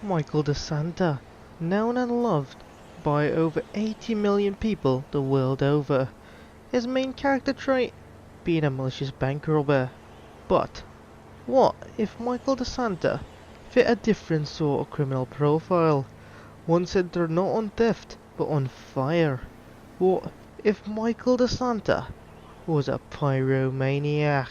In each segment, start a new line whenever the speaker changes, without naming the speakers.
Michael DeSanta, known and loved by over 80 million people the world over. His main character trait, being a malicious bank robber. But what if Michael DeSanta fit a different sort of criminal profile? One centered not on theft, but on fire. What if Michael DeSanta was a pyromaniac?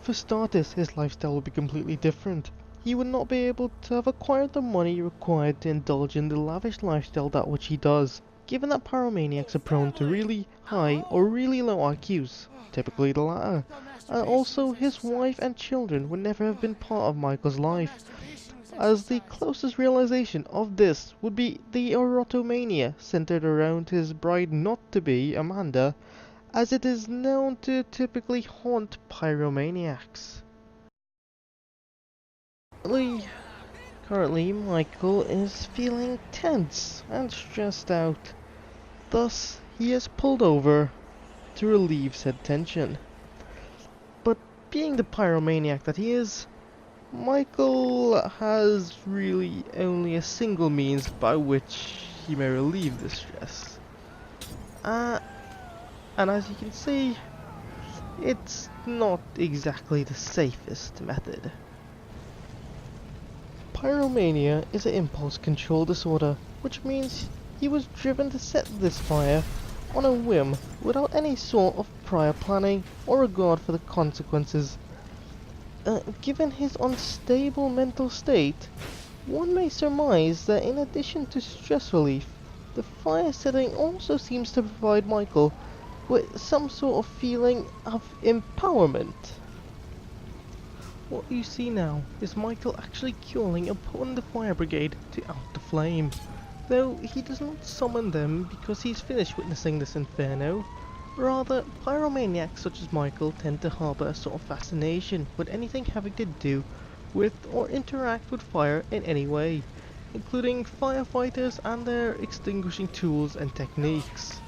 For starters, his lifestyle would be completely different. He would not be able to have acquired the money required to indulge in the lavish lifestyle that which he does, given that pyromaniacs are prone to really high or really low IQs, typically the latter. And also, his wife and children would never have been part of Michael's life, as the closest realization of this would be the erotomania centered around his bride not-to-be, Amanda, as it is known to typically haunt pyromaniacs. Currently, Michael is feeling tense and stressed out. Thus, he is pulled over to relieve said tension. But being the pyromaniac that he is, Michael has really only a single means by which he may relieve the stress. And as you can see, it's not exactly the safest method. Pyromania is an impulse control disorder, which means he was driven to set this fire on a whim without any sort of prior planning or regard for the consequences. Given his unstable mental state, one may surmise that in addition to stress relief, the fire setting also seems to provide Michael with some sort of feeling of empowerment. What you see now is Michael actually calling upon the fire brigade to out the flame, though he does not summon them because he's finished witnessing this inferno. Rather, pyromaniacs such as Michael tend to harbour a sort of fascination with anything having to do with or interact with fire in any way, including firefighters and their extinguishing tools and techniques.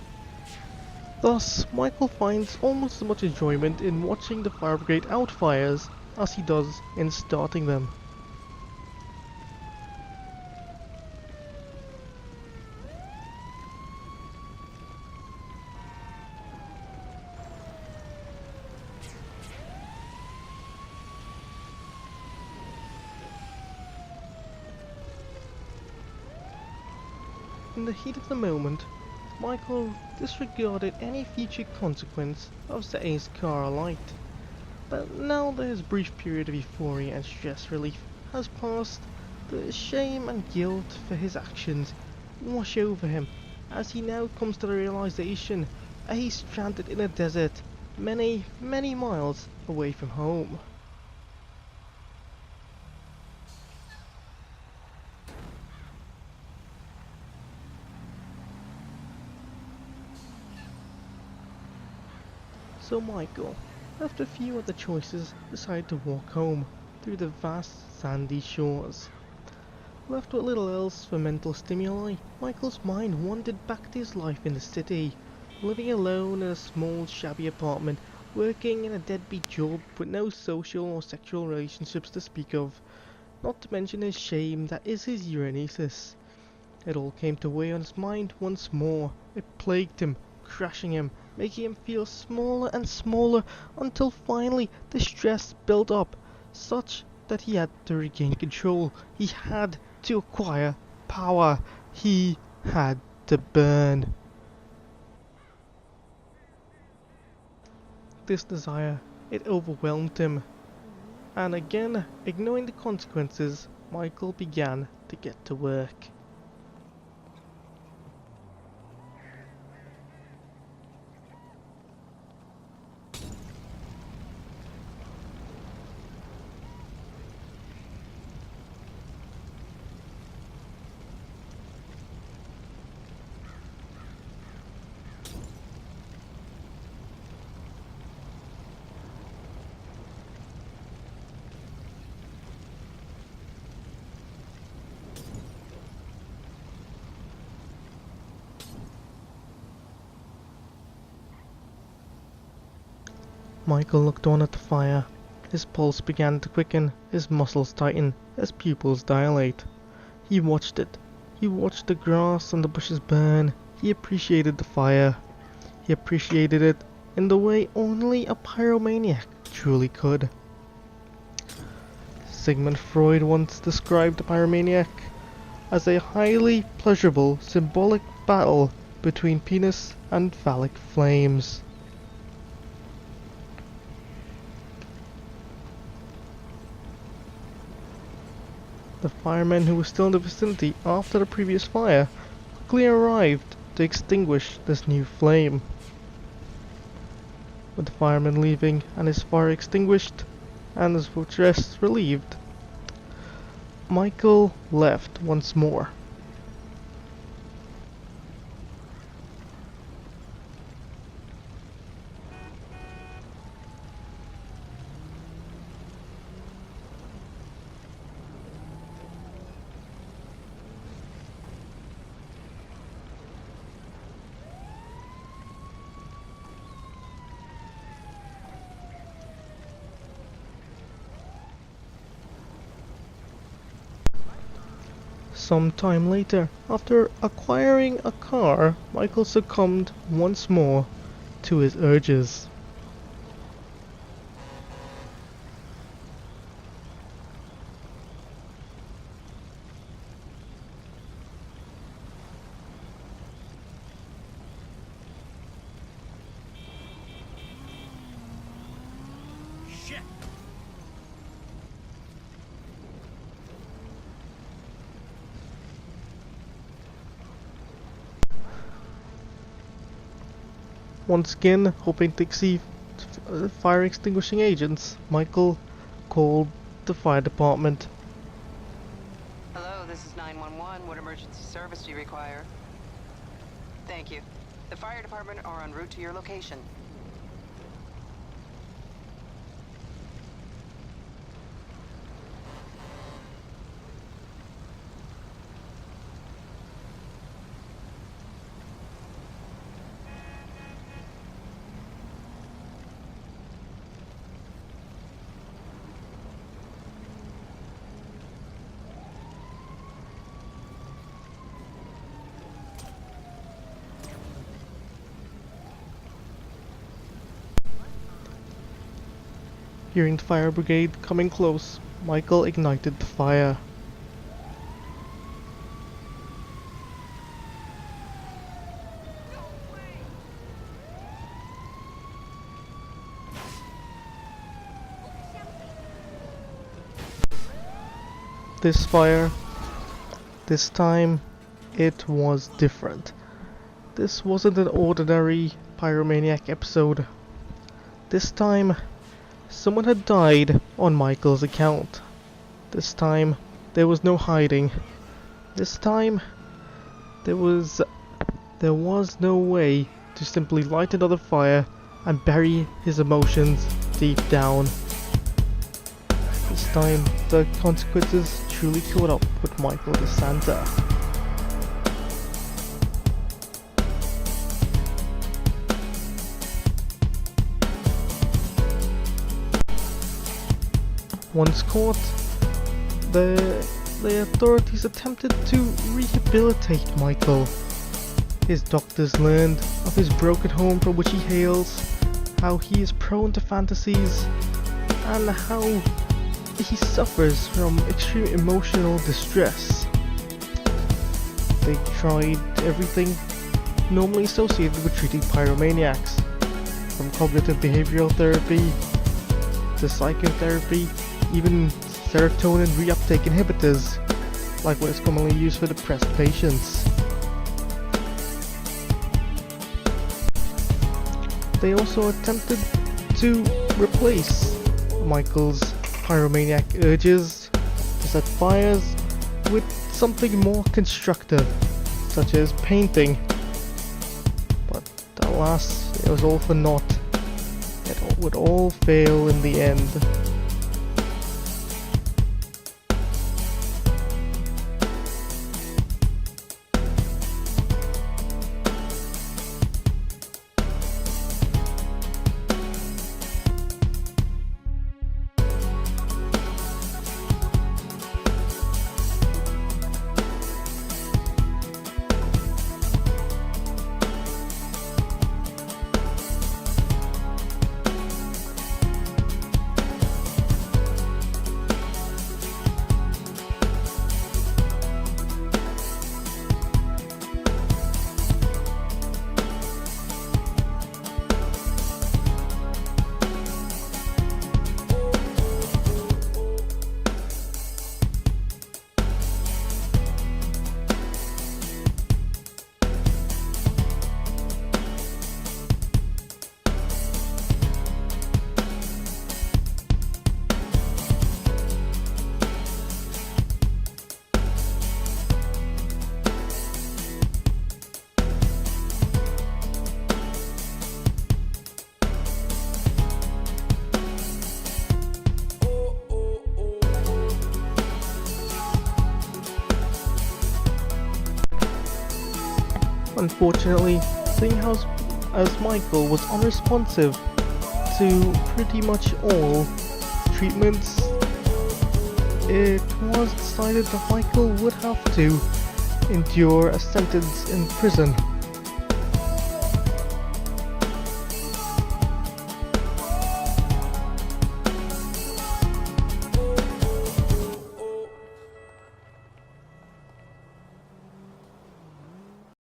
Thus, Michael finds almost as much enjoyment in watching the fire brigade out fires as he does in starting them. In the heat of the moment, Michael disregarded any future consequence of setting his car alight. But now that his brief period of euphoria and stress relief has passed, the shame and guilt for his actions wash over him as he now comes to the realization that he's stranded in a desert many, many miles away from home. So Michael, after a few other choices, decided to walk home through the vast sandy shores. Left with little else for mental stimuli, Michael's mind wandered back to his life in the city, living alone in a small shabby apartment, working in a deadbeat job with no social or sexual relationships to speak of, not to mention his shame that is his Uranus. It all came to weigh on his mind once more. It plagued him, crushing him, making him feel smaller and smaller until finally the stress built up, such that he had to regain control. He had to acquire power. He had to burn. This desire, it overwhelmed him. And again, ignoring the consequences, Michael began to get to work. Michael looked on at the fire, His pulse began to quicken, his muscles tighten, his pupils dilate. He watched it. He watched the grass and the bushes burn. He appreciated the fire. He appreciated it in the way only a pyromaniac truly could. Sigmund Freud once described the pyromaniac as a highly pleasurable, symbolic battle between penis and phallic flames. The firemen who were still in the vicinity after the previous fire quickly arrived to extinguish this new flame. With the fireman leaving and his fire extinguished and his stress relieved, Michael left once more. Some time later, after acquiring a car, Michael succumbed once more to his urges. Once again, hoping to see fire extinguishing agents, Michael called the fire department.
Hello, this is 911. What emergency service do you require? Thank you. The fire department are en route to your location.
Hearing the fire brigade coming close, Michael ignited the fire. This fire, this time, it was different. This wasn't an ordinary Pyromaniac episode. This time, someone had died on Michael's account. This time, there was no hiding. This time, there was no way to simply light another fire and bury his emotions deep down. This time, the consequences truly caught up with Michael DeSanta. Once caught, the authorities attempted to rehabilitate Michael. His doctors learned of his broken home from which he hails, how he is prone to fantasies, and how he suffers from extreme emotional distress. They tried everything normally associated with treating pyromaniacs, from cognitive behavioral therapy to psychotherapy, even serotonin reuptake inhibitors, like what is commonly used for depressed patients. They also attempted to replace Michael's pyromaniac urges to set fires with something more constructive, such as painting. But alas, it was all for naught. It would all fail in the end. Unfortunately, seeing as Michael was unresponsive to pretty much all treatments, it was decided that Michael would have to endure a sentence in prison.